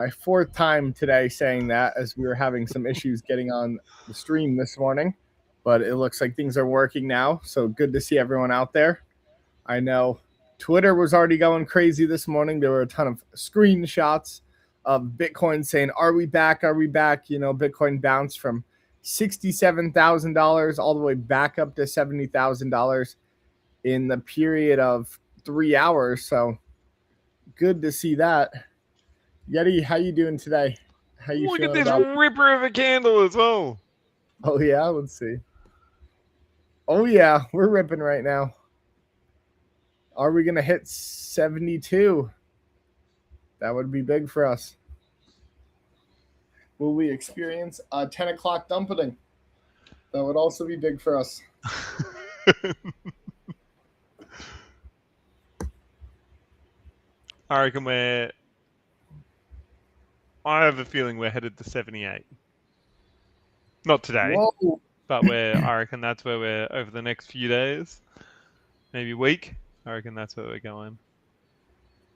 my fourth time today saying that, as we were having some issues getting on the stream this morning, but it looks like things are working now. So good to see everyone out there. I know Twitter was already going crazy this morning. There were a ton of screenshots of Bitcoin saying, "Are we back? Are we back?" You know, Bitcoin bounced from $67,000 all the way back up to $70,000 in the period of 3 hours. So good to see that. Yeti, how you doing today? How you Look at feeling this about? ripper of a candle as well. Oh yeah, let's see. Oh yeah, we're ripping right now. Are we gonna hit 72? That would be big for us. Will we experience a 10 o'clock dumpening? That would also be big for us. I reckon I have a feeling we're headed to 78. Not today, Whoa. but I reckon that's where we're over the next few days, maybe week. I reckon that's where we're going.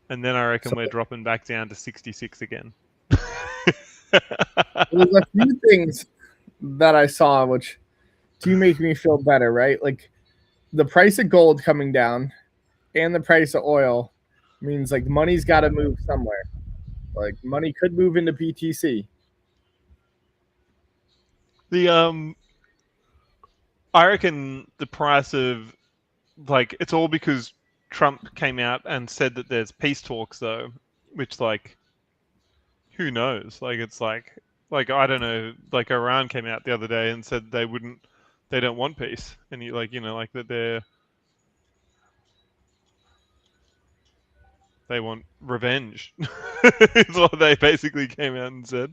And then I reckon So we're dropping back down to 66 again. there's a few things that I saw which do make me feel better, right? Like the price of gold coming down and the price of oil means like money's got to move somewhere. Like money could move into BTC. The I reckon the price of it's all because Trump came out and said that there's peace talks though, which who knows? It's I don't know. Like Iran came out the other day and said they don't want peace, and that they want revenge. Is what they basically came out and said.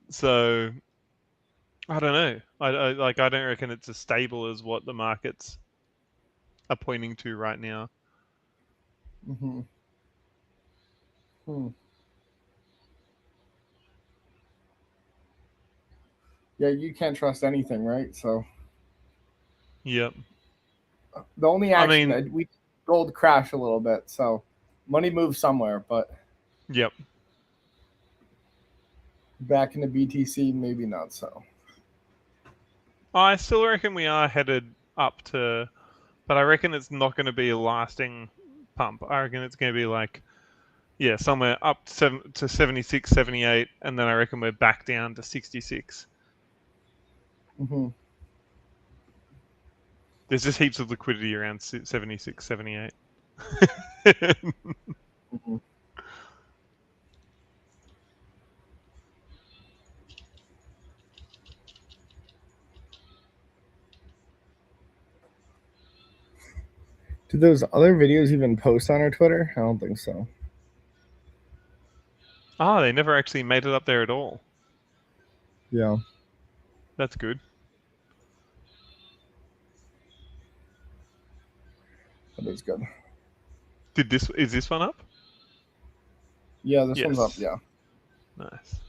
So I don't know. I don't reckon it's as stable as what the markets are pointing to right now. Mm-hmm. Yeah, you can't trust anything, right? So Yep. the only I action mean, that we gold crash a little bit, so money moves somewhere, but yep. back into BTC, maybe not so. I still reckon we are headed up to, but I reckon it's not going to be a lasting pump. I reckon it's going to be somewhere up to 76, 78, and then I reckon we're back down to 66. Mm-hmm. There's just heaps of liquidity around 76, 78. Mm-hmm. Did those other videos even post on our Twitter? I don't think so. Oh, they never actually made it up there at all. Yeah. That's good. That is good. Is this one up? Yeah, this one's up. Yes. Yeah. Nice.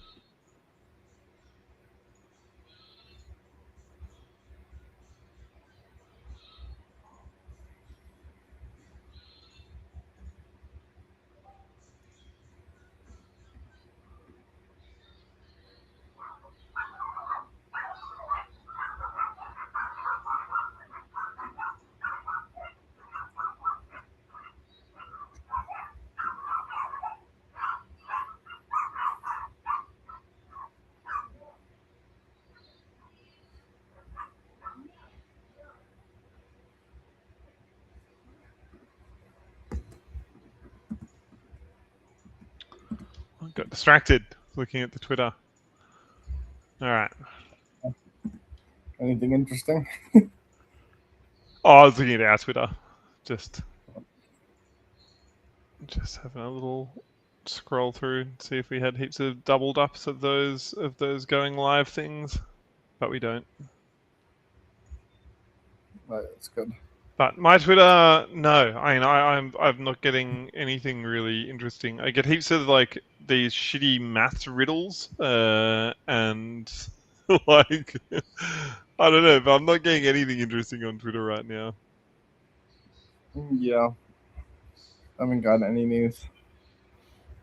I got distracted looking at the Twitter. All right. Anything interesting? Oh, I was looking at our Twitter. Just having a little scroll through and see if we had heaps of doubled ups of those going live things, but we don't. That's good. But my Twitter, no. I mean, I'm not getting anything really interesting. I get heaps of these shitty maths riddles, and like I don't know, but I'm not getting anything interesting on Twitter right now. Yeah. I haven't gotten any news.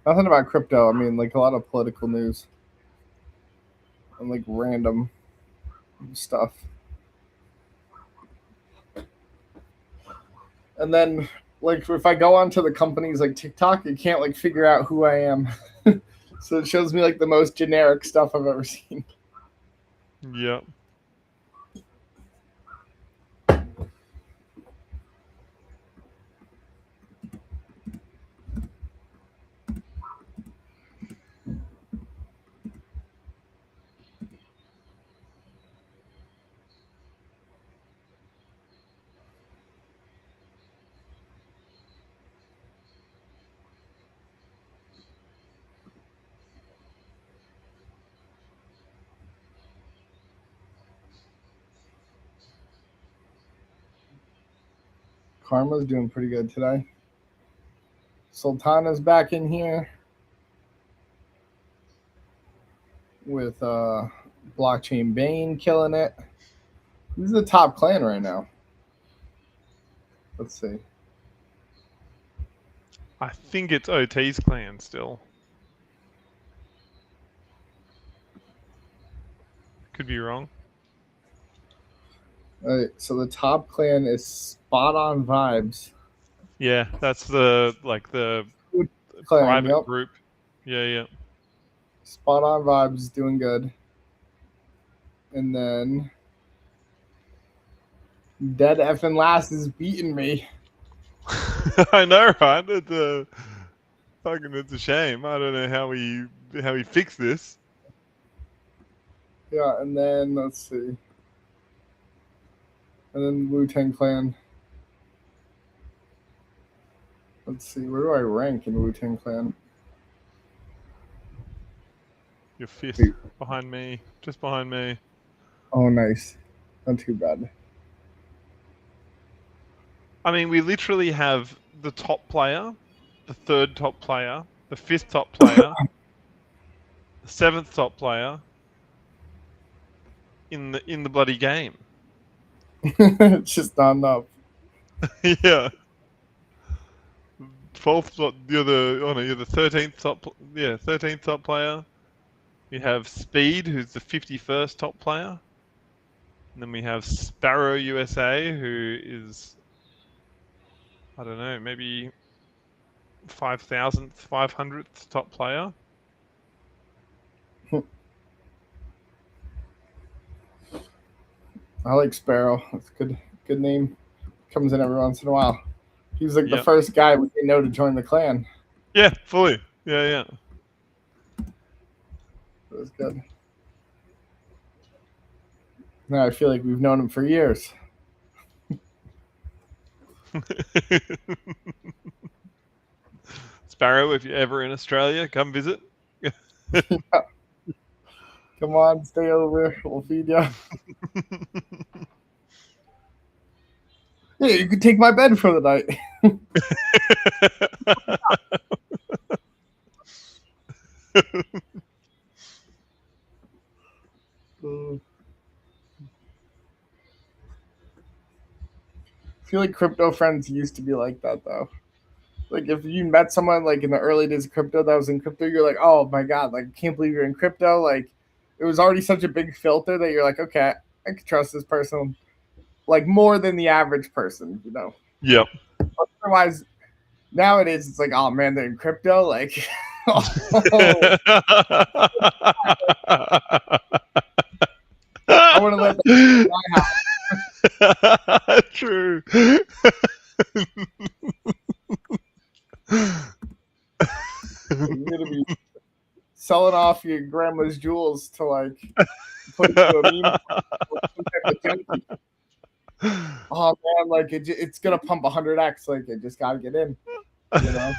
Nothing about crypto. I mean, like a lot of political news and like random stuff. And then, like, if I go onto the companies like TikTok, it can't like figure out who I am. So it shows me like the most generic stuff I've ever seen. Yep. Karma's doing pretty good today. Sultana's back in here with Blockchain Bane killing it. Who's the top clan right now? Let's see. I think it's OT's clan still. Could be wrong. All right, so the top clan is Spot On Vibes. Yeah, that's the Clan, private yep. group. Yeah. Spot On Vibes is doing good. And then Dead Effin' Last is beating me. I know, right? It's a shame. I don't know how we fix this. Yeah, and then let's see. And then Wu-Tang Clan. Let's see, where do I rank in Wu-Tang Clan? You're fifth behind me, just behind me. Oh, nice. Not too bad. I mean, we literally have the top player, the third top player, the fifth top player, the seventh top player in the bloody game. It's just not enough. Yeah. 12th, you're the 13th top. Yeah, 13th top player. We have Speed, who's the 51st top player, and then we have Sparrow USA, who is, I don't know, maybe 5,000th, 500th top player. I like Sparrow. That's a good name. Comes in every once in a while. He was like the first guy we didn't know to join the clan. Yeah, fully. Yeah. That was good. Now I feel like we've known him for years. Sparrow, if you're ever in Australia, come visit. Come on, stay over. We'll feed you. Yeah, you can take my bed for the night. I feel like crypto friends used to be like that, though. Like, if you met someone, like, in the early days of crypto that was in crypto, you're like, oh, my God, like, I can't believe you're in crypto. Like, it was already such a big filter that you're like, okay, I can trust this person, like, more than the average person, you know? Yep. Otherwise, nowadays, it's like, oh, man, they're in crypto? Like, I want to let them in my house. True. You're gonna be selling off your grandma's jewels to like put into a meme. Oh man, like it's gonna pump 100x. Like it just gotta get in, you know.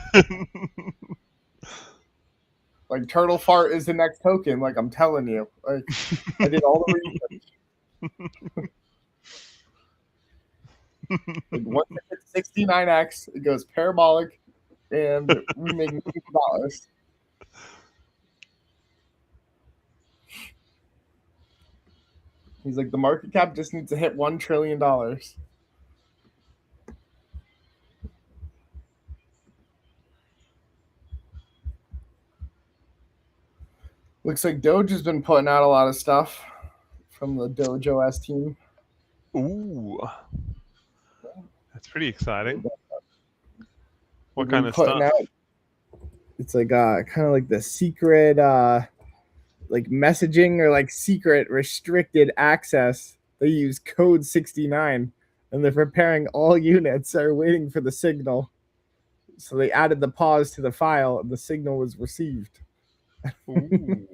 Like turtle fart is the next token. Like I'm telling you, like I did all the research. Like, once it hits 69x, it goes parabolic, and we make $1 million. He's like, the market cap just needs to hit $1 trillion. Looks like Doge has been putting out a lot of stuff from the Doge OS team. Ooh, that's pretty exciting. What They've kind been of putting stuff? out. It's like kind of like the secret, like messaging or like secret restricted access. They use code 69, and they're preparing all units that are waiting for the signal. So they added the pause to the file, and the signal was received. Ooh.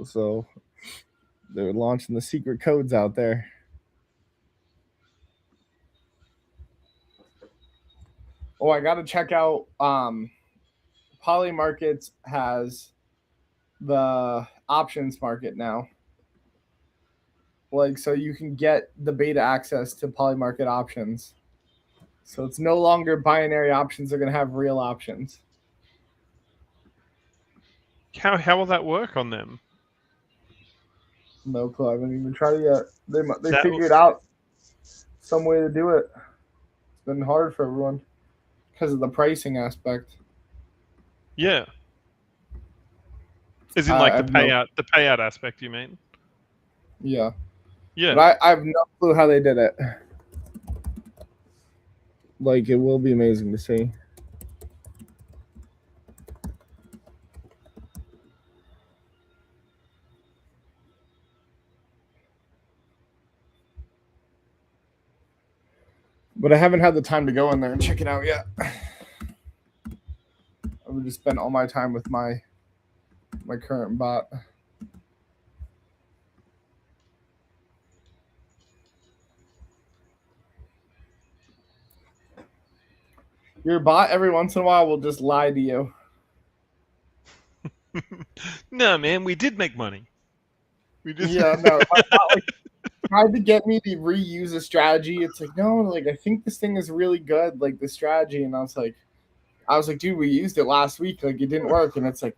So they're launching the secret codes out there. Oh, I got to check out. Poly Markets has the options market now. Like, so you can get the beta access to Poly Market options. So it's no longer binary options; they're going to have real options. How will that work on them? No clue. I haven't even tried it yet. They That figured out some way to do it. It's been hard for everyone because of the pricing aspect. yeah. As in like I have no. the payout aspect, you mean? Yeah, Yeah. but I have no clue how they did it. Like, it will be amazing to see. But I haven't had the time to go in there and check it out yet. I've just spent all my time with my current bot. Your bot every once in a while will just lie to you. No, man, we did make money. We just Yeah, no. My bot like tried to get me to reuse a strategy. It's like, no, like I think this thing is really good, like the strategy, and I was like, dude, we used it last week, like it didn't work, and it's like,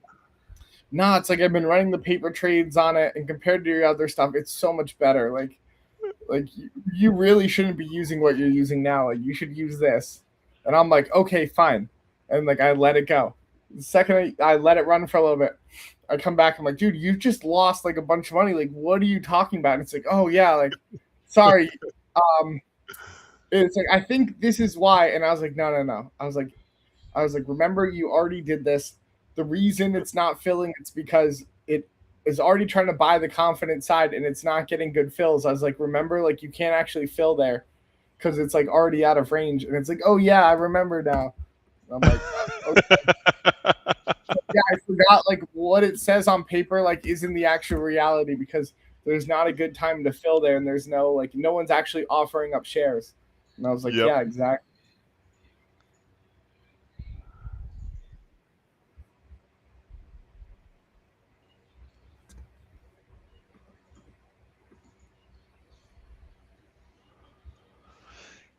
nah, it's like I've been running the paper trades on it, and compared to your other stuff, it's so much better. Like you really shouldn't be using what you're using now. Like you should use this. And I'm like, okay, fine. And like I let it go. The second I let it run for a little bit, I come back. I'm like, dude, you've just lost like a bunch of money. Like, what are you talking about? And it's like, oh yeah, like, sorry. Um, it's like I think this is why. And I was like, no, no, no. I was like, remember, you already did this. The reason it's not filling, it's because it is already trying to buy the confident side and it's not getting good fills. I was like, remember, like you can't actually fill there because it's like already out of range. And it's like, oh yeah, I remember now. And I'm like, okay. Yeah, I forgot like what it says on paper like isn't the actual reality because there's not a good time to fill there and there's no one's actually offering up shares. And I was like, Yep. yeah, exactly.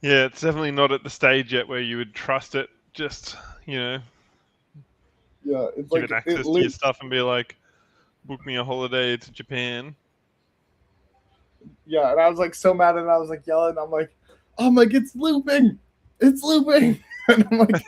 Yeah, it's definitely not at the stage yet where you would trust it. Just, you know, Yeah, it's give like it access to your stuff and be like, book me a holiday to Japan. yeah, and I was like so mad, and I was like yelling. I'm like, it's looping, it's looping, and I'm like,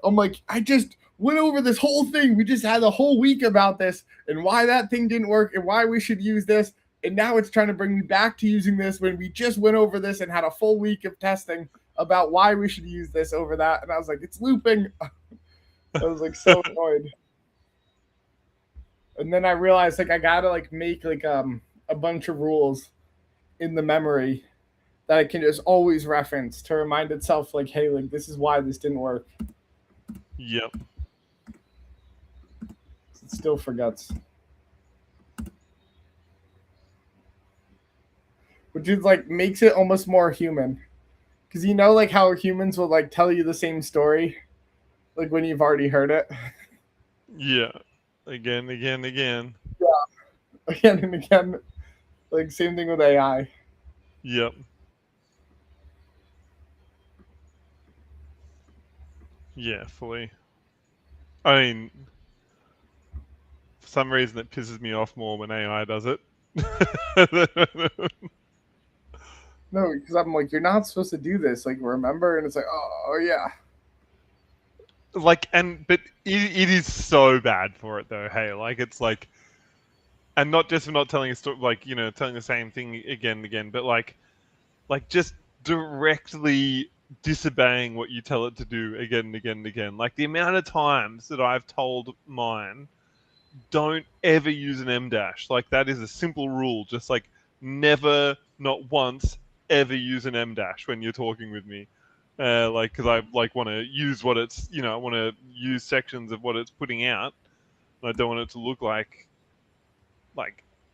I'm like, I just went over this whole thing. We just had a whole week about this and why that thing didn't work and why we should use this. And now it's trying to bring me back to using this when we just went over this and had a full week of testing about why we should use this over that. And I was like, it's looping. I was like so annoyed. And then I realized like I gotta like make like a bunch of rules in the memory that I can just always reference to remind itself like, hey, like this is why this didn't work. Yep. It still forgets. Which is like makes it almost more human. Because you know like how humans will like tell you the same story like when you've already heard it. Yeah. Again. Yeah. Again and again. Like same thing with AI. Yep. Yeah, fully. I mean, for some reason it pisses me off more when AI does it. No, because I'm like, you're not supposed to do this. Like, remember? And it's like, oh yeah. But it is so bad for it though. Hey, like it's like, and not just for not telling a story, like telling the same thing again and again, but like just directly disobeying what you tell it to do again and again and again. Like the amount of times that I've told mine, don't ever use an M dash. Like that is a simple rule. Just like never, not once, ever use an M dash when you're talking with me. Like because I like want to use what it's I want to use sections of what it's putting out. And I don't want it to look like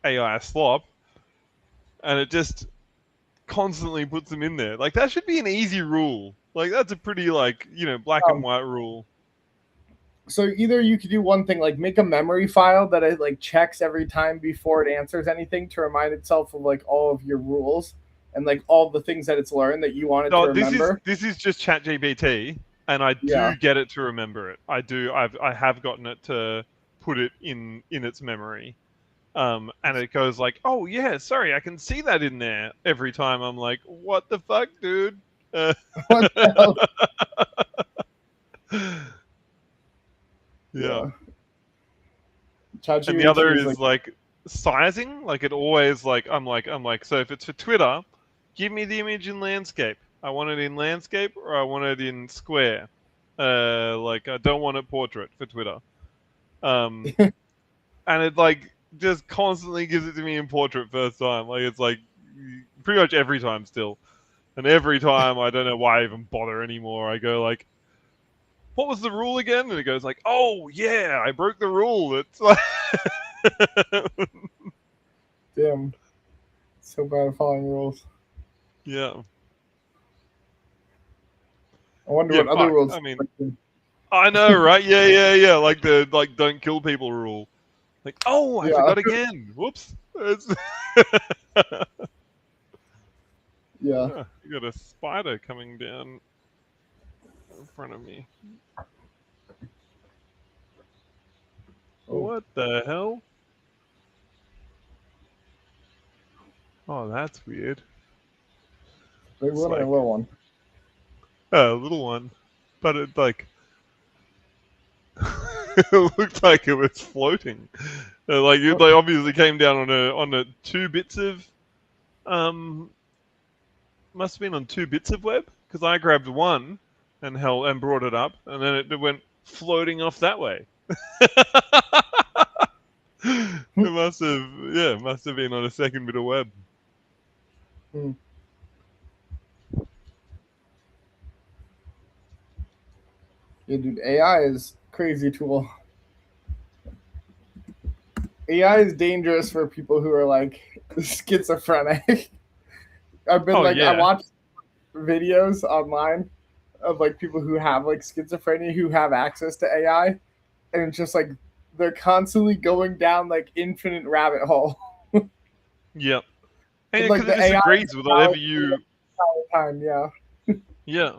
AI slop, and it just constantly puts them in there. Like that should be an easy rule. Like that's a pretty black and white rule. So either you could do one thing, like make a memory file that it like checks every time before it answers anything to remind itself of like all of your rules and like all the things that it's learned that you want it to remember. This is just ChatGPT, and I do get it to remember it. I have gotten it to put it in its memory. And it goes like, oh yeah, sorry, I can see that in there every time. I'm like, what the fuck, dude? What the hell? Yeah. ChatGPT And the other is like sizing. Like it always like I'm like, so if it's for Twitter, give me the image in landscape. I want it in landscape or I want it in square. Like I don't want it portrait for Twitter. And it like just constantly gives it to me in portrait first time. Like it's like pretty much every time still. And every time I don't know why I even bother anymore. I go like, what was the rule again? And it goes like, oh yeah, I broke the rule. It's like damn, so bad at following rules. Yeah. I wonder what other rules. I mean, I know, right? Yeah. Like the don't kill people rule. Like, oh, I forgot again. Whoops. Yeah. You got a spider coming down in front of me. Oh. What the hell? Oh, that's weird. Big one or a little one? A little one. But it like it looked like it was floating. Like it obviously came down on a 2 bits of must have been on 2 bits of web, because I grabbed one and brought it up, and then it went floating off that way. It must have been on a 2nd bit of web. Yeah, dude, AI is a crazy tool. AI is dangerous for people who are like schizophrenic. I've been I watched videos online of like people who have like schizophrenia who have access to AI, and it's just like they're constantly going down like infinite rabbit hole. Yep. And because it disagrees with whatever you time, yeah.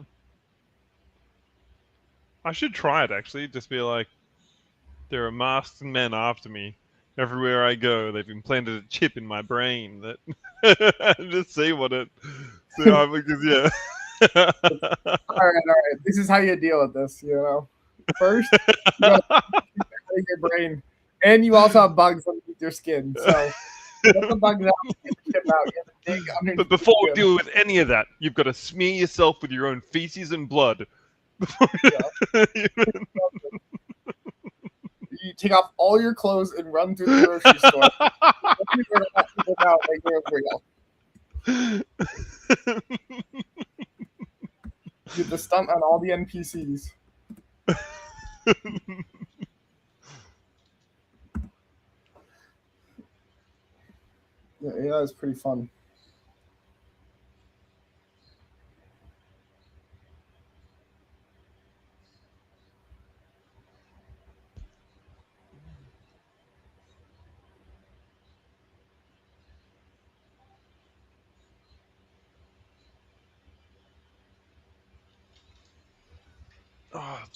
I should try it actually. Just be like, there are masked men after me. Everywhere I go, they've implanted a chip in my brain that just see what it. So because all right. This is how you deal with this. First, you your brain, and you also have bugs underneath your skin. So get the bugs out, get the chip out, get the dig underneath. But before we deal with any of that, you've got to smear yourself with your own feces and blood. You take off all your clothes and run through the grocery store. Get the stunt on all the NPCs. Yeah, AI is pretty fun.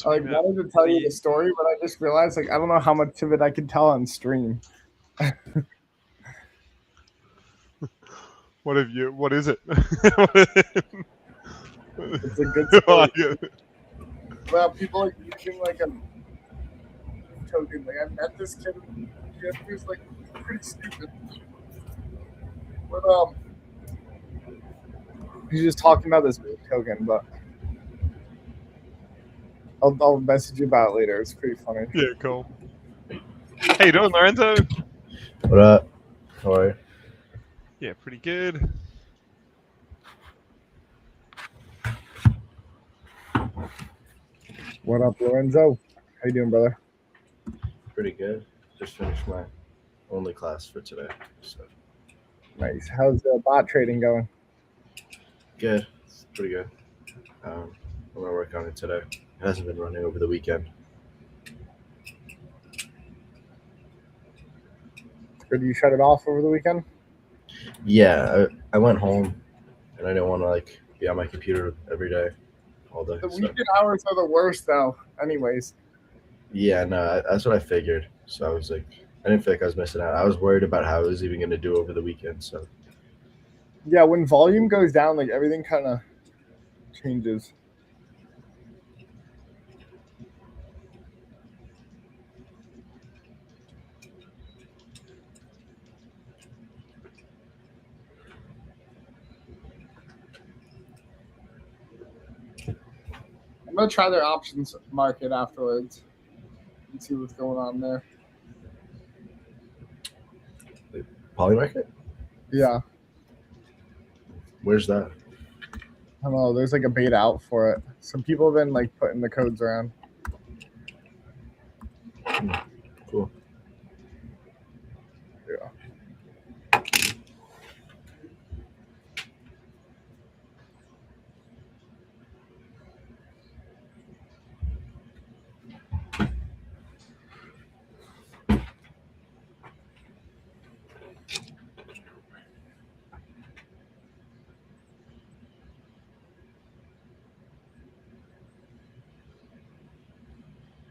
I wanted to tell you the story, but I just realized I don't know how much of it I can tell on stream. What is it? It's a good story. Well, people like using like a token. Like I met this kid in the gym who's like pretty stupid. But he's just talking about this token, but I'll message you about it later. It's pretty funny. Yeah, cool. How you doing, Lorenzo? What up? How are you? Yeah, pretty good. What up, Lorenzo? How you doing, brother? Pretty good. Just finished my only class for today. So Nice. How's the bot trading going? good. It's pretty good. I'm gonna work on it today. It hasn't been running over the weekend. Or do you shut it off over the weekend? Yeah, I went home and I didn't want to like be on my computer every day, all day. The So weekend hours are the worst, though. Anyways, yeah, no, that's what I figured. So I was like, I didn't feel like I was missing out. I was worried about how I was even gonna do over the weekend. So yeah, when volume goes down, like everything kind of changes. I'm gonna try their options market afterwards and see what's going on there. Polymarket? Yeah, Where's that? I don't know. There's like a beta out for it. Some people have been like putting the codes around. Cool. Yeah.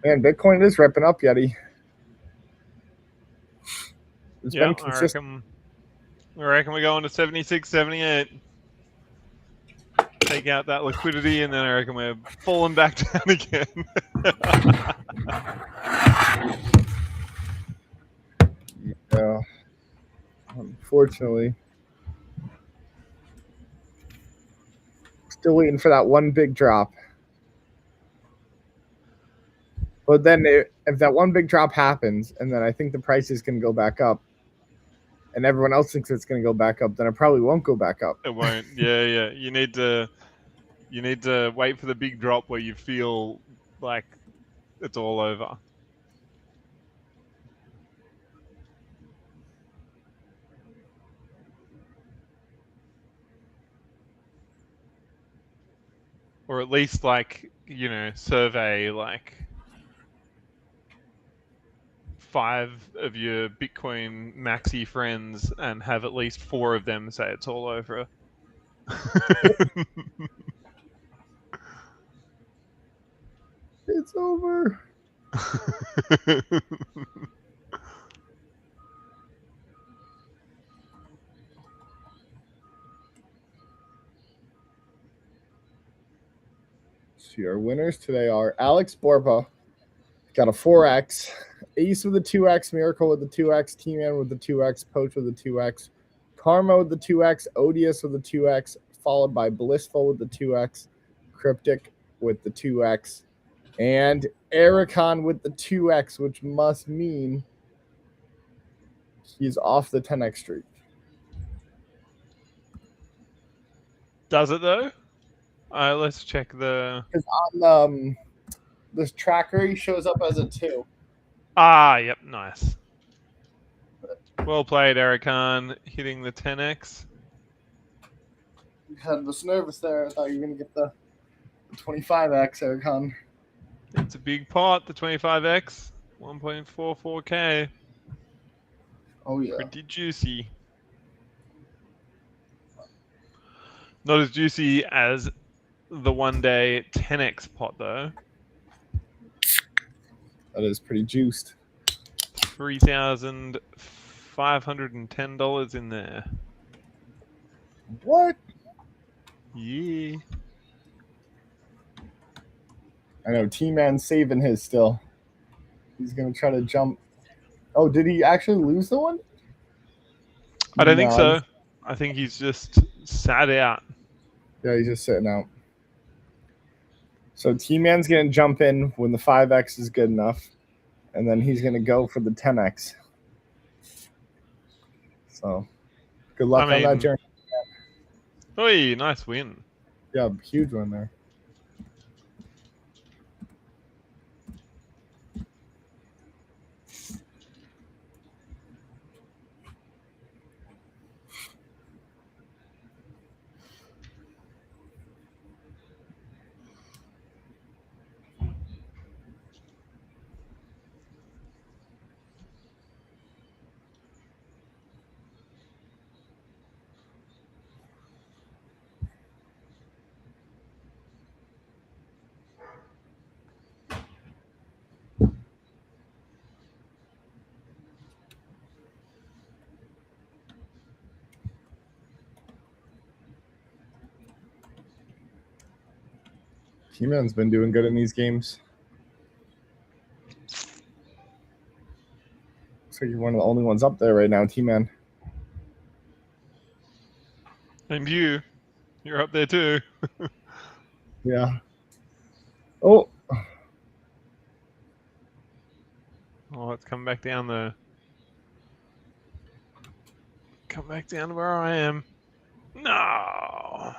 Man, Bitcoin is ripping up, Yeti. It's Yeah, been consistent. I reckon we're going to 76, 78. Take out that liquidity, and then I reckon we're falling back down again. Yeah. Unfortunately. Still waiting for that one big drop. But then if that one big drop happens, and then I think the price is going to go back up, and everyone else thinks it's going to go back up, then it probably won't go back up. It won't. Yeah. You need to wait for the big drop where you feel like it's all over. Or at least survey like 5 of your Bitcoin maxi friends and have at least 4 of them say it's all over. It's over. See, our winners today are Alex Borba, got a 4x, Ace with a 2x, Miracle with the 2x, T-Man with the 2x, Poach with the 2x, Karma with the 2x, Odious with the 2x, followed by Blissful with the 2x, Cryptic with the 2x, and Ericon with the 2x, which must mean he's off the 10x streak. Does it though? Let's check the. Because on this tracker, he shows up as a 2. Yep, nice. Well played, Ericon, hitting the 10x. You had this nervous there. I thought you were going to get the 25x, Ericon. It's a big pot, the 25x, 1.44k. Oh, yeah. Pretty juicy. Not as juicy as the one-day 10x pot, though. That is pretty juiced. $3,510 in there. What? Yeah. I know T-Man's saving his still. He's going to try to jump. Oh, did he actually lose the one? I don't think No, so. I think he's just sat out. Yeah, he's just sitting out. So T-Man's going to jump in when the 5x is good enough, and then he's going to go for the 10x. So good luck on that journey. Oi, nice win. Yeah, huge one there. T-Man's been doing good in these games. Looks like you're one of the only ones up there right now, T-Man. And you're up there too. Yeah. Oh. Oh, let's come back down there. Come back down to where I am. No.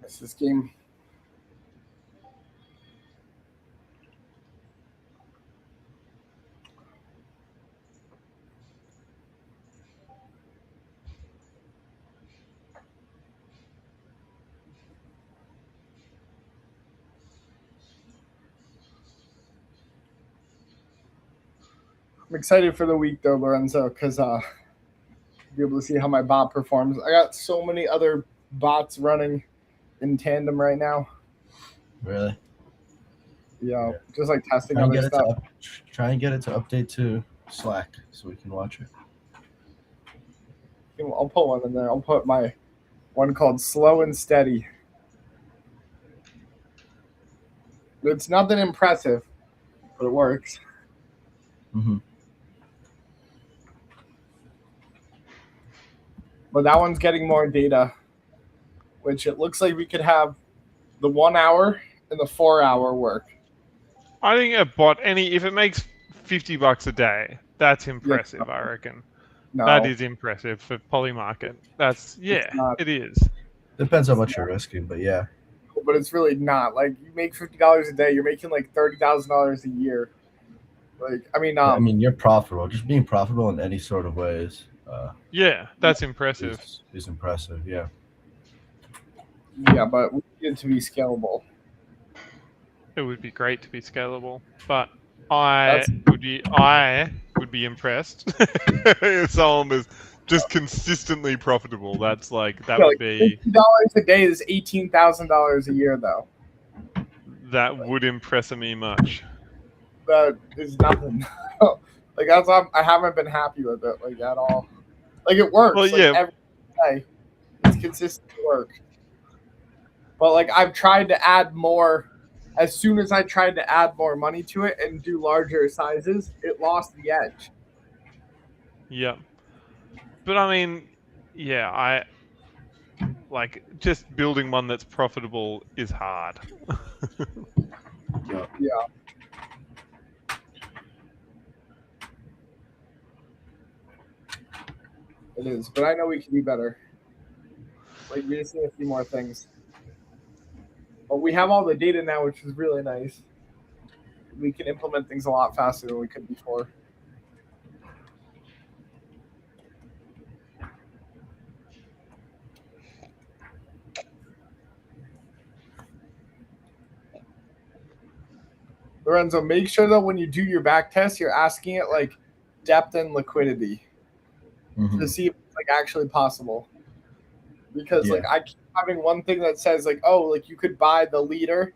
That's this game. I'm excited for the week though, Lorenzo, because be able to see how my bot performs. I got so many other bots running in tandem right now. Really? Yeah. Just like testing Try and, other get it stuff. try and get it to update to Slack so we can watch it. I'll put one in there. I'll put my one called Slow and Steady. It's nothing impressive, but it works. Mm-hmm. But that one's getting more data, which it looks like we could have the 1 hour and the 4 hour work. I think a bot, if it makes $50 a day, that's impressive. I reckon that is impressive for Polymarket. It is. Depends how much you're risking, but yeah. But it's really not. Like you make $50 a day, you're making like $30,000 a year. Like I mean, you're profitable. Just being profitable in any sort of way is. That's impressive. Is impressive. Yeah. Yeah, but we need it to be scalable. It would be great to be scalable, but I would be impressed if someone was just consistently profitable. That would be $50 a day is $18,000 a year, though. That would impress me much. That is nothing. Like I haven't been happy with it like at all. Like it works. Well, like, every day, it's consistent work. But like I've tried to add more. As soon as I tried to add more money to it and do larger sizes, it lost the edge. Yeah. But I mean, I like just building one that's profitable is hard. Yeah. It is, but I know we can do better. Like we just need a few more things. But we have all the data now, which is really nice. We can implement things a lot faster than we could before. Lorenzo, make sure that when you do your back test, you're asking it like depth and liquidity to see if it's like actually possible. Because like I keep having one thing that says like, oh, like you could buy the leader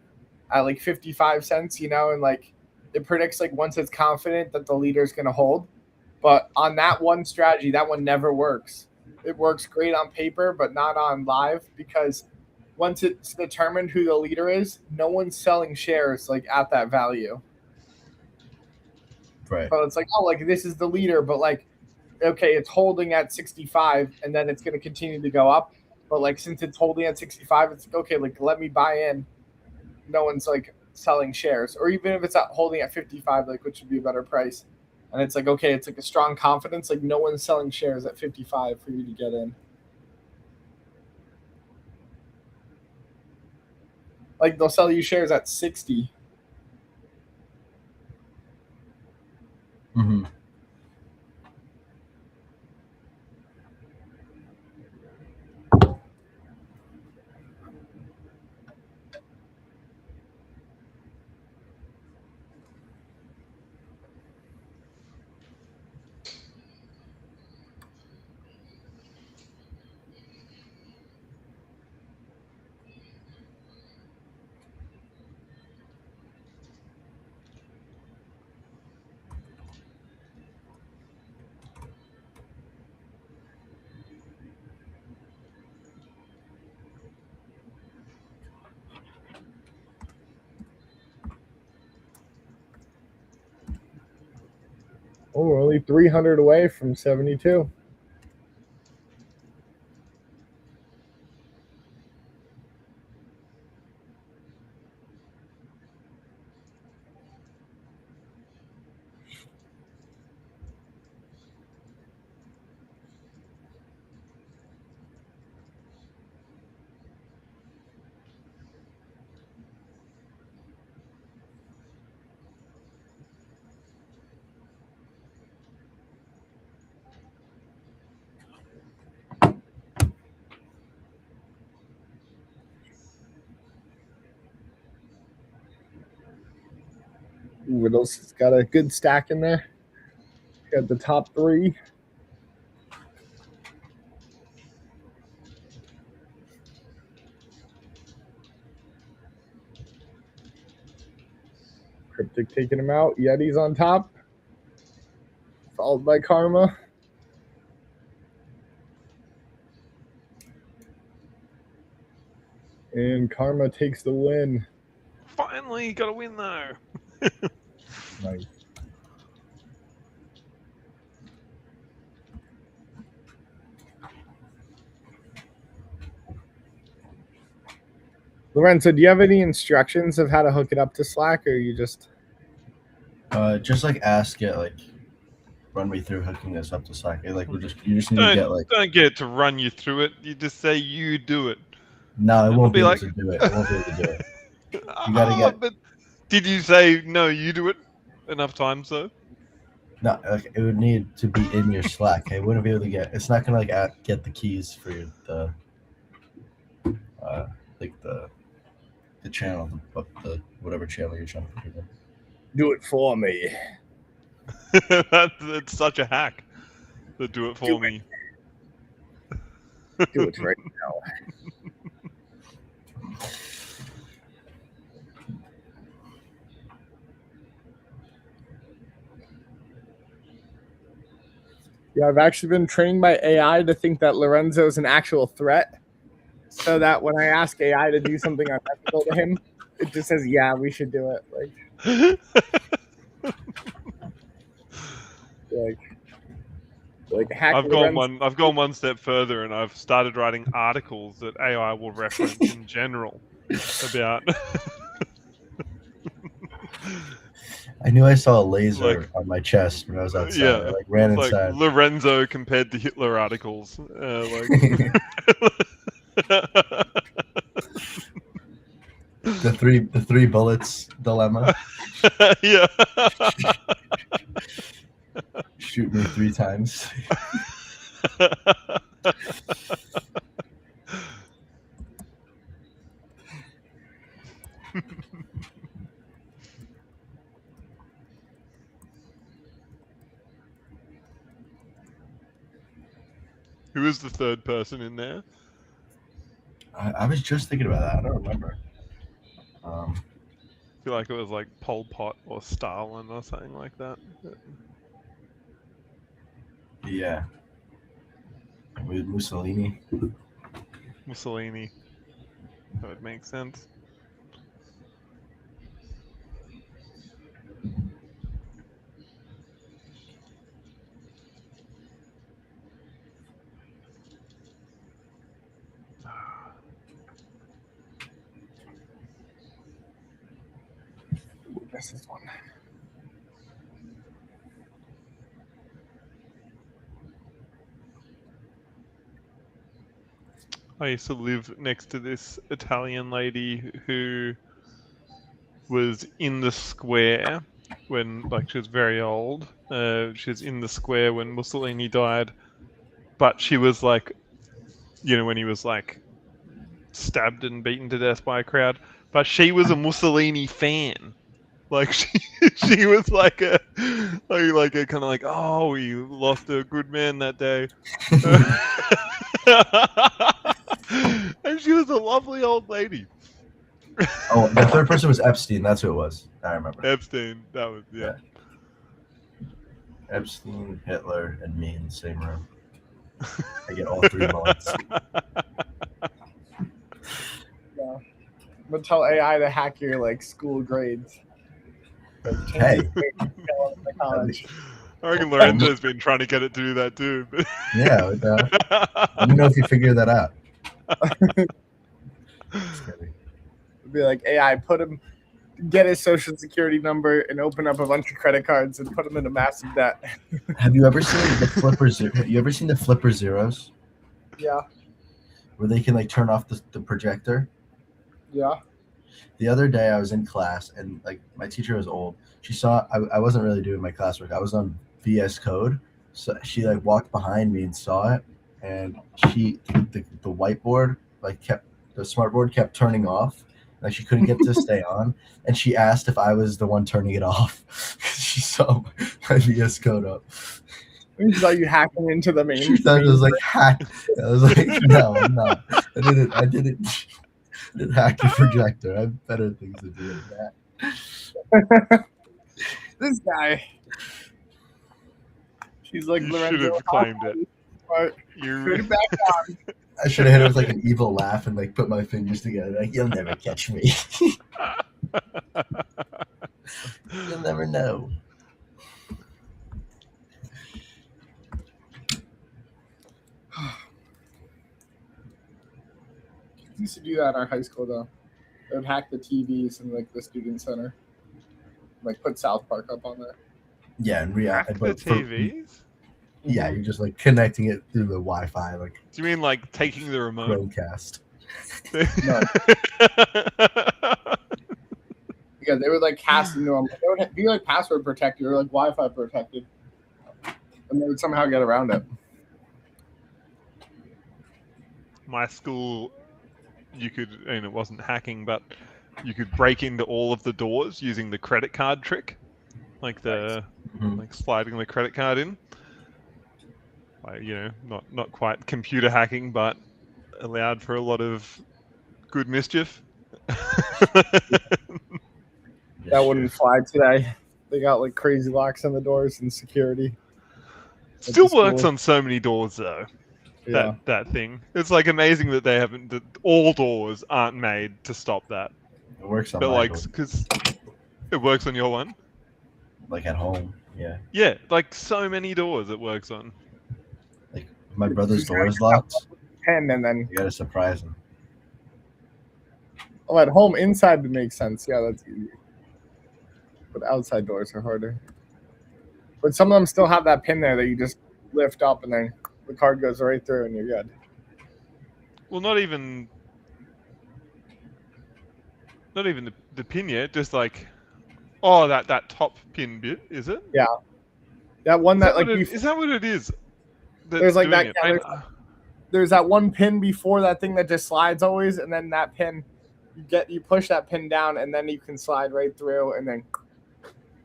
at like 55 cents, you know, and like it predicts like once it's confident that the leader is going to hold. But on that one strategy, that one never works. It works great on paper, but not on live because once it's determined who the leader is, no one's selling shares like at that value. Right. So it's like, oh, like this is the leader, but like, okay, it's holding at 65 and then it's going to continue to go up. But like, since it's holding at 65, it's like, okay, like let me buy in. No one's like selling shares, or even if it's at holding at 55, like which would be a better price. And it's like, okay, it's like a strong confidence. Like no one's selling shares at 55 for you to get in. Like they'll sell you shares at 60. Mm-hmm. Oh, we're only 300 away from 72. Riddle's got a good stack in there. Got the top three. Cryptic taking him out. Yeti's on top. Followed by Karma. And Karma takes the win. Finally, got a win though. Nice. Lorenzo, do you have any instructions of how to hook it up to Slack, or you just Just like ask it, like run me through hooking this up to Slack. Like you just need to get like. Don't get it to run you through it. You just say you do it. No, it And won't be they'll able be to do it. It won't be able to do it. You gotta get. But did you say no? You do it enough times though. No, like, it would need to be in your Slack. I wouldn't be able to get. It's not gonna like get the keys for the channel, the whatever channel you're trying to put it in. do it for me? It's such a hack. To do it for me. Do it right now. Yeah, I've actually been training my AI to think that Lorenzo is an actual threat, so that when I ask AI to do something unethical to him, it just says, "Yeah, we should do it." Like hack I've Lorenzo. gone one step further, and I've started writing articles that AI will reference in general about. I knew I saw a laser on my chest when I was outside. Yeah, I ran it's inside. like Lorenzo compared to Hitler articles. The three bullets dilemma. Yeah. Shoot me 3 times. Who is the third person in there? I was just thinking about that. I don't remember. I feel like it was like Pol Pot or Stalin or something like that. Yeah. With Mussolini. Mussolini. That would make sense. This is one. I used to live next to this Italian lady who was in the square when, like, she was very old. She was in the square when Mussolini died, but she was like, when he was like stabbed and beaten to death by a crowd. But she was a Mussolini fan. Like she was like a kind of like, oh, we lost a good man that day. And she was a lovely old lady. Oh, the third person was Epstein. That's who it was. I remember. Epstein. That was yeah. Epstein, Hitler, and me in the same room. I get all three bullets. Yeah. But tell AI to hack your like school grades. Like, Hey. College. I reckon Lorenzo's been trying to get it to do that too. But... Yeah. Let me know if you figure that out. It'd be like AI, get his social security number and open up a bunch of credit cards and put him in a massive debt. Have you ever seen the flipper You ever seen the flipper zeros? Yeah. Where they can like turn off the projector? Yeah. The other day I was in class and like my teacher was old. She saw I wasn't really doing my classwork. I was on VS Code. So she like walked behind me and saw it, and the whiteboard the smartboard kept turning off. Like she couldn't get to stay on, and she asked if I was the one turning it off. She saw my VS Code up. She saw you hacking into the main. She thought it was like hack. I was like, no, I'm not. I didn't hack the projector. I have better things to do than that. This guy. She's like, you Lorenzo, should have claimed it. Put it back on. I should have hit it with like an evil laugh and like put my fingers together. Like, you'll never catch me. You'll never know. We used to do that in our high school though. They would hack the TVs in like the student center. Like put South Park up on there. Yeah, and Hack the TVs? Yeah, you're just like connecting it through the Wi-Fi, like. Do you mean like taking the remote? Chromecast. No. Yeah, they would like cast into them. They would be like password protected or like Wi-Fi protected, and they would somehow get around it. My school, you could, and it wasn't hacking, but you could break into all of the doors using the credit card trick, like like sliding the credit card in. Like, not quite computer hacking, but allowed for a lot of good mischief. That wouldn't fly today. They got like crazy locks on the doors and security. Still works on so many doors though. Yeah. That thing. It's like amazing that they haven't. That all doors aren't made to stop that. It works on but my like, door. because it works on your one. Like at home, yeah. Yeah, like so many doors it works on. Like if my brother's door is locked, And then you gotta surprise him. oh, at home inside would make sense. Yeah, that's easy. But outside doors are harder. But some of them still have that pin there that you just lift up and then the card goes right through and you're good. Well, not even the pin yet. Just like, that top pin bit, is it? Yeah. That one that like is that what it is? There's like that. Yeah, there's that one pin before that thing that just slides always, and then that pin you push that pin down, and then you can slide right through, and then.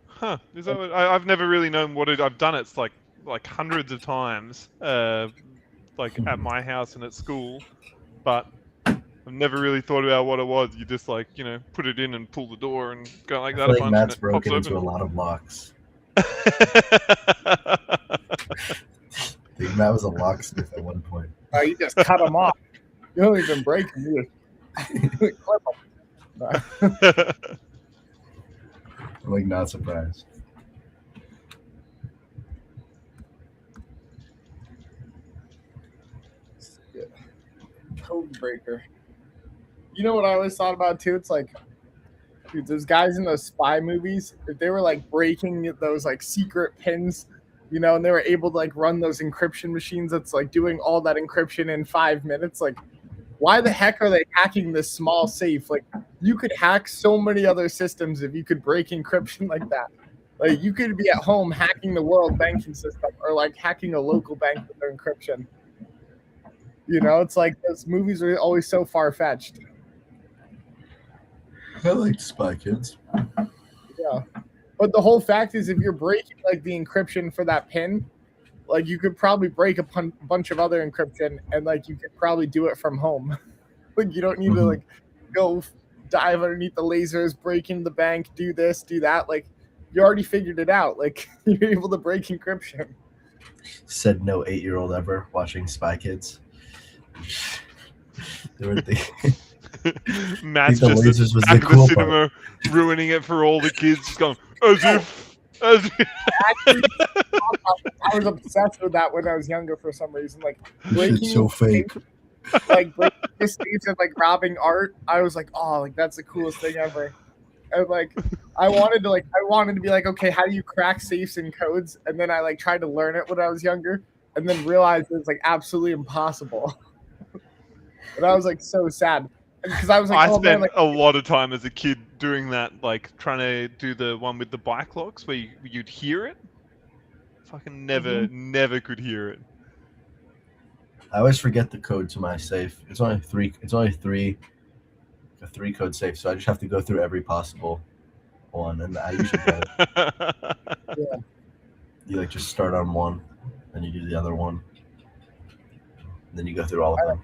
Huh? Is that what, I've never really known what it. I've done it like hundreds of times, like at my house and at school, but I've never really thought about what it was. You just like, put it in and pull the door and go like I that feel a like bunch Matt's and it pops broken into a open. lot of locks. I think Matt was a locksmith at one point. You just cut them off. You don't even break them. You just clip them. I'm like not surprised. Code breaker. You know what I always thought about too? It's like, dude, those guys in those spy movies, if they were like breaking those like secret pins, and they were able to like run those encryption machines that's like doing all that encryption in 5 minutes, like why the heck are they hacking this small safe? Like you could hack so many other systems if you could break encryption like that. Like you could be at home hacking the world banking system or like hacking a local bank with their encryption. It's like those movies are always so far-fetched. I liked Spy Kids. Yeah. But the whole fact is if you're breaking like the encryption for that pin, like you could probably break a bunch of other encryption and like you could probably do it from home. Like you don't need to like go dive underneath the lasers, break into the bank, do this, do that. Like you already figured it out. Like you're able to break encryption. Said no 8-year-old ever watching Spy Kids. They were Matt's the just lasers was back the of cool the cinema, ruining it for all the kids. Just going, as if. Actually, I was obsessed with that when I was younger for some reason. Like breaking so fake. Like breaking the safes and like robbing art. I was like, oh, like that's the coolest thing ever. And like I wanted to be like, okay, how do you crack safes and codes? And then I like tried to learn it when I was younger, and then realized it was like absolutely impossible. And I was like so sad because I was like, I oh man, spent like a lot of time as a kid doing that, like trying to do the one with the bike locks where you'd hear it. Fucking never could hear it. I always forget the code to my safe. It's only three. A 3-code safe, so I just have to go through every possible one, and I usually get it. Yeah. You like just start on one, then you do the other one, then you go through all of them.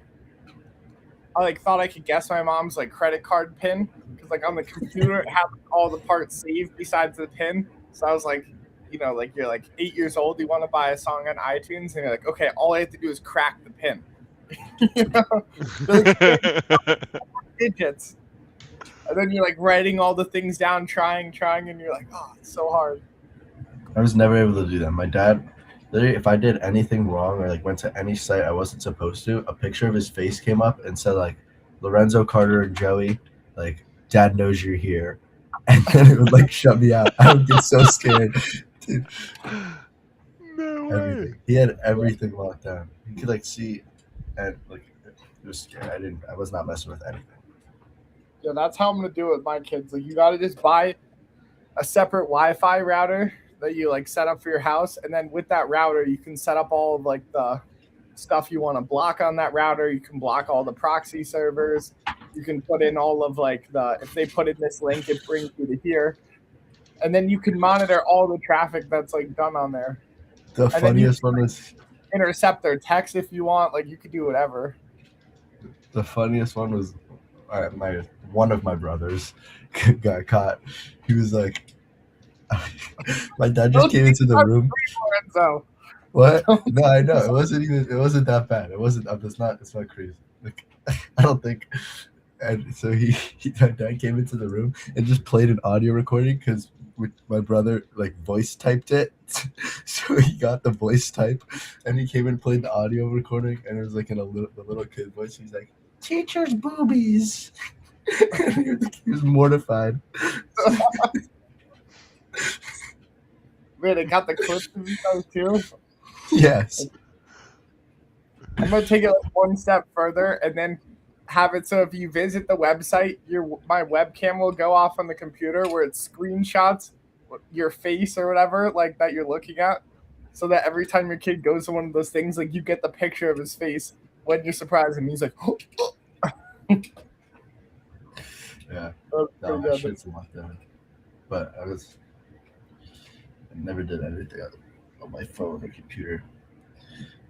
I like thought I could guess my mom's like credit card pin because like on the computer it had all the parts saved besides the pin. So I was like, like you're like 8 years old, you want to buy a song on iTunes, and you're like, okay, all I have to do is crack the pin. Digits, and then you're like writing all the things down, trying, and you're like, oh, it's so hard. I was never able to do that. My dad, literally, if I did anything wrong or like went to any site I wasn't supposed to, a picture of his face came up and said like Lorenzo, Carter, and Joey, like Dad knows you're here, and then it would like shut me out. I would get so scared. Dude. No way. Everything. He had everything locked down. You could like see, and like it was scary. I was not messing with anything. Yeah, that's how I'm gonna do it with my kids. Like you gotta just buy a separate Wi-Fi router that you like set up for your house, and then with that router you can set up all of like the stuff you want to block on that router. You can block all the proxy servers. You can put in all of like if they put in this link, it brings you to here, and then you can monitor all the traffic that's like done on there. The And funniest one was intercept their text if you want. Like you could do whatever. the funniest one was one of my brothers got caught. He was like, my dad just came into the room. Lorenzo. What? No, I know it wasn't that bad. It wasn't. It's not crazy. Like, I don't think. And so my dad came into the room and just played an audio recording because my brother like voice typed it. So he got the voice type and he came and played the audio recording, and it was like in the little kid voice. He's like, "Teacher's boobies." And he was mortified. Man, they got the clips of those too. Yes. I'm gonna take it like one step further and then have it so if you visit the website, my webcam will go off on the computer where it screenshots your face or whatever like that you're looking at, so that every time your kid goes to one of those things, like you get the picture of his face when you surprise him. He's like, oh. Yeah. No, my shit's locked down. But I never did anything on my phone or computer.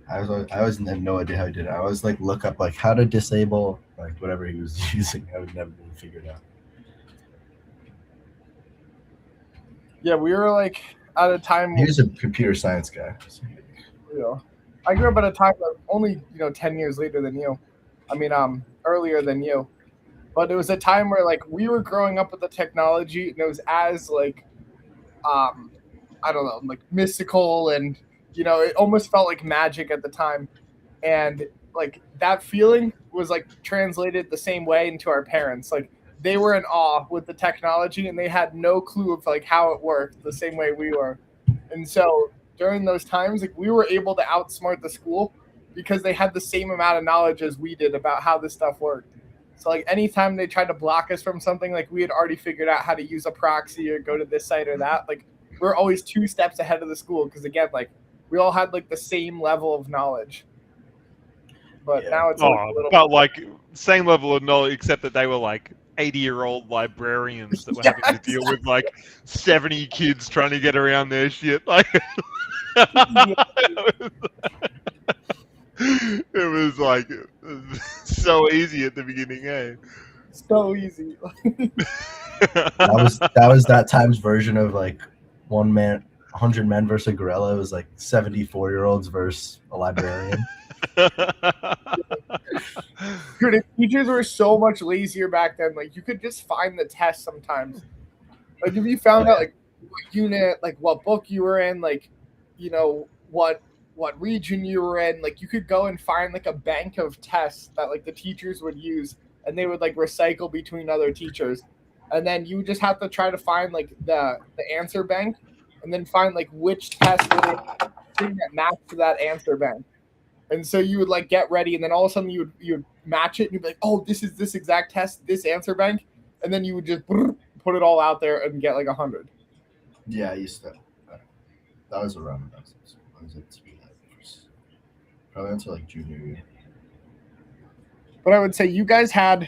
I always had no idea how he did it. I always like look up like how to disable like whatever he was using. I would never really figure it out. Yeah, we were like at a time. He was a computer science guy. You know, I grew up at a time that only 10 years later than you. I mean, earlier than you. But it was a time where like we were growing up with the technology, and it was as like, I don't know, like mystical, and it almost felt like magic at the time, and like that feeling was like translated the same way into our parents. Like they were in awe with the technology, and they had no clue of like how it worked the same way we were, and so during those times, like we were able to outsmart the school because they had the same amount of knowledge as we did about how this stuff worked. So like anytime they tried to block us from something, like we had already figured out how to use a proxy or go to this site or that. Like we're always 2 steps ahead of the school because again, like we all had like the same level of knowledge. But now it's like a little but like same level of knowledge, except that they were like 80-year-old librarians that were having to deal with like 70 kids trying to get around their shit. Like it was like so easy at the beginning, eh? so easy. That was that time's version of like 100 men versus a gorilla. It was like 74-year-olds versus a librarian. Dude, teachers were so much lazier back then. Like you could just find the test sometimes. Like if you found out like what unit, like what book you were in, like what region you were in, like you could go and find like a bank of tests that like the teachers would use, and they would like recycle between other teachers, and then you would just have to try to find like the answer bank, and then find like which test would thing that matched to that answer bank. And so you would like get ready, and then all of a sudden you would match it, and you'd be like, oh, this is this exact test, this answer bank, and then you would just put it all out there and get like 100. Yeah, I used to. That was around. I was at probably until like junior year. But I would say you guys had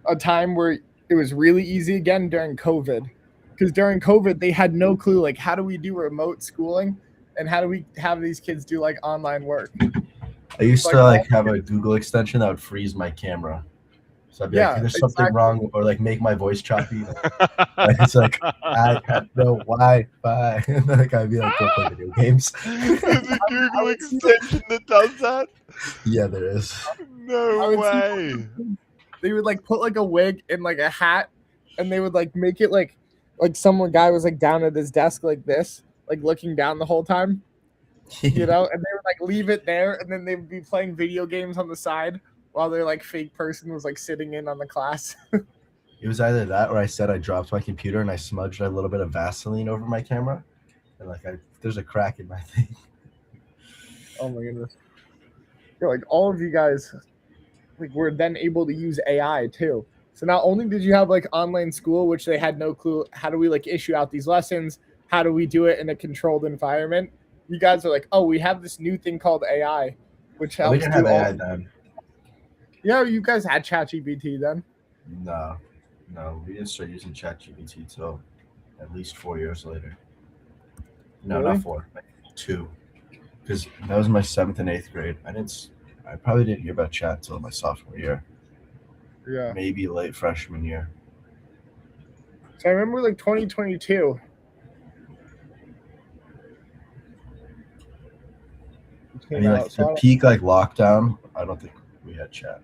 a time where it was really easy again during COVID, because during COVID they had no clue like how do we do remote schooling, and how do we have these kids do like online work. I used to like have a Google extension that would freeze my camera. So I'd be like, there's something wrong, or like make my voice choppy. Like, it's like, I have no Wi-Fi. And like I'd be like, go play video games. There's a Google extension that does that? Yeah, there is. No way. They would like put like a wig and like a hat, and they would like make it like some guy was like down at his desk like this, like looking down the whole time. And they would like leave it there, and then they would be playing video games on the side while their like fake person was like sitting in on the class. It was either that or I said I dropped my computer and I smudged a little bit of Vaseline over my camera, and like there's a crack in my thing. Oh my goodness! Like all of you guys, like were then able to use AI too. So not only did you have like online school, which they had no clue how do we like issue out these lessons, how do we do it in a controlled environment. You guys are like, oh, we have this new thing called AI, which helps. We didn't have AI then. Yeah, you guys had ChatGPT then. No, we didn't start using ChatGPT till at least 4 years later. No, really? Not 4, like 2, because that was my 7th and 8th grade. I probably didn't hear about Chat till my sophomore year. Yeah, maybe late freshman year. So I remember like 2022. I mean, like the peak like lockdown, I don't think we had Chat.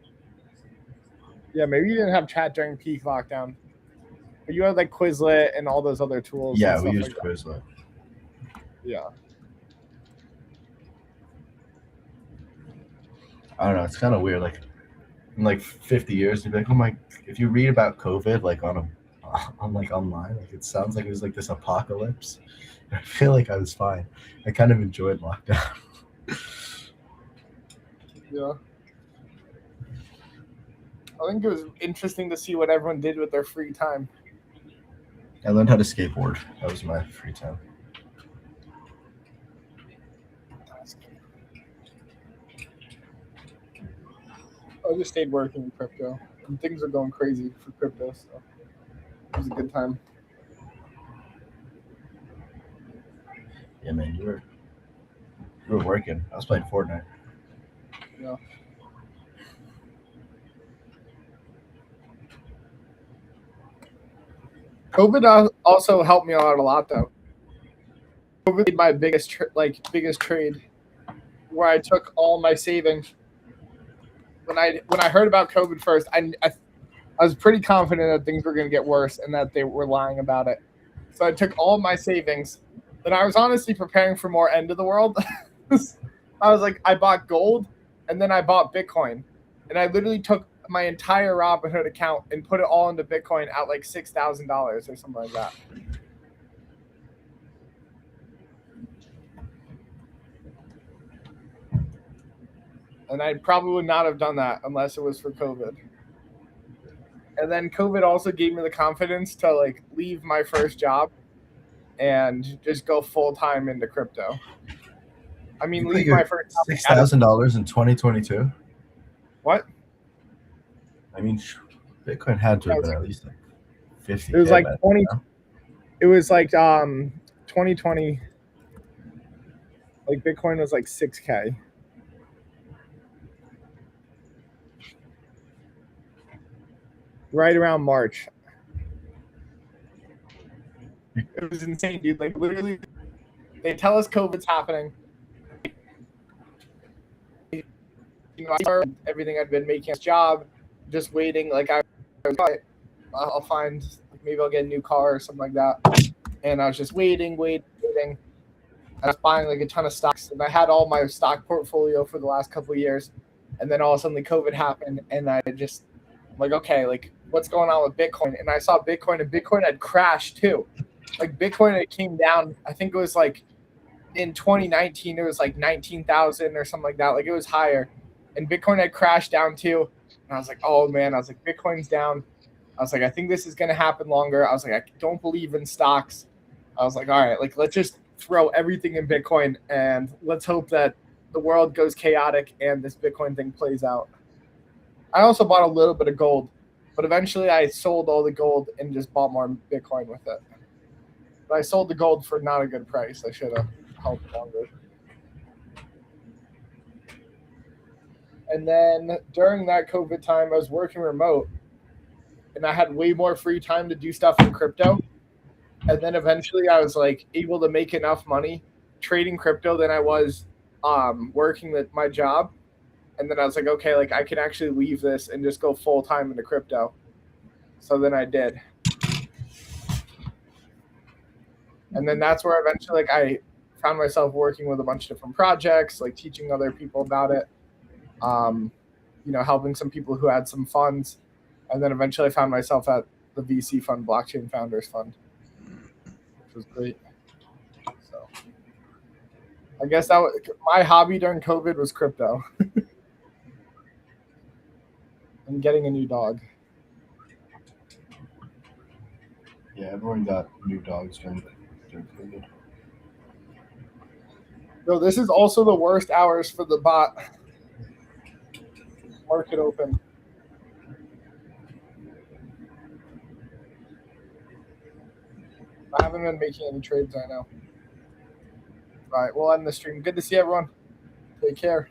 Yeah, maybe you didn't have Chat during peak lockdown, but you had like Quizlet and all those other tools. Yeah, we used Quizlet. Yeah. I don't know. It's kind of weird. Like in like 50 years, you'd be like, oh my! If you read about COVID like on like online, like it sounds like it was like this apocalypse. I feel like I was fine. I kind of enjoyed lockdown. Yeah. I think it was interesting to see what everyone did with their free time. I learned how to skateboard. That was my free time. I just stayed working in crypto, and things are going crazy for crypto, so it was a good time. Yeah, man, you were working. I was playing Fortnite. You know. COVID also helped me out a lot, though. COVID made my biggest trade, where I took all my savings. When I heard about COVID first, I was pretty confident that things were going to get worse and that they were lying about it. So I took all my savings. Then I was honestly preparing for more end of the world. I was like, I bought gold and then I bought Bitcoin. And I literally took my entire Robinhood account and put it all into Bitcoin at like $6,000 or something like that. And I probably would not have done that unless it was for COVID. And then COVID also gave me the confidence to like leave my first job and just go full time into crypto. I mean, leave my first $6,000 in 2022. What? I mean, Bitcoin had to have been at least like 50. It was like 20. It was like 2020. Like Bitcoin was like 6K. Right around March. It was insane, dude. Like literally, they tell us COVID's happening. You know, I started everything I'd been making a job, just waiting. Like I'll find, maybe I'll get a new car or something like that. And I was just waiting. And I was buying like a ton of stocks, and I had all my stock portfolio for the last couple of years. And then all of a sudden, COVID happened, and I just like, okay, like what's going on with Bitcoin? And I saw Bitcoin, and Bitcoin had crashed too. Like Bitcoin, it came down. I think it was like in 2019, it was like 19,000 or something like that. Like it was higher, and Bitcoin had crashed down too. And I was like, oh man, I was like, Bitcoin's down. I was like, I think this is going to happen longer. I was like, I don't believe in stocks. I was like, all right, like let's just throw everything in Bitcoin and let's hope that the world goes chaotic and this Bitcoin thing plays out. I also bought a little bit of gold, but eventually I sold all the gold and just bought more Bitcoin with it. But I sold the gold for not a good price. I should have held longer. And then during that COVID time, I was working remote, and I had way more free time to do stuff in crypto. And then eventually I was like able to make enough money trading crypto than I was working at my job. And then I was like, okay, like I can actually leave this and just go full time into crypto. So then I did. And then that's where eventually like I found myself working with a bunch of different projects, like teaching other people about it, you know, helping some people who had some funds. And then eventually I found myself at the VC fund, Blockchain Founders Fund, which was great. So I guess that was, my hobby during COVID was crypto. And getting a new dog. Yeah, everyone got new dogs during COVID. No, this is also the worst hours for the bot. Market open. I haven't been making any trades right now. All right, we'll end the stream. Good to see everyone. Take care.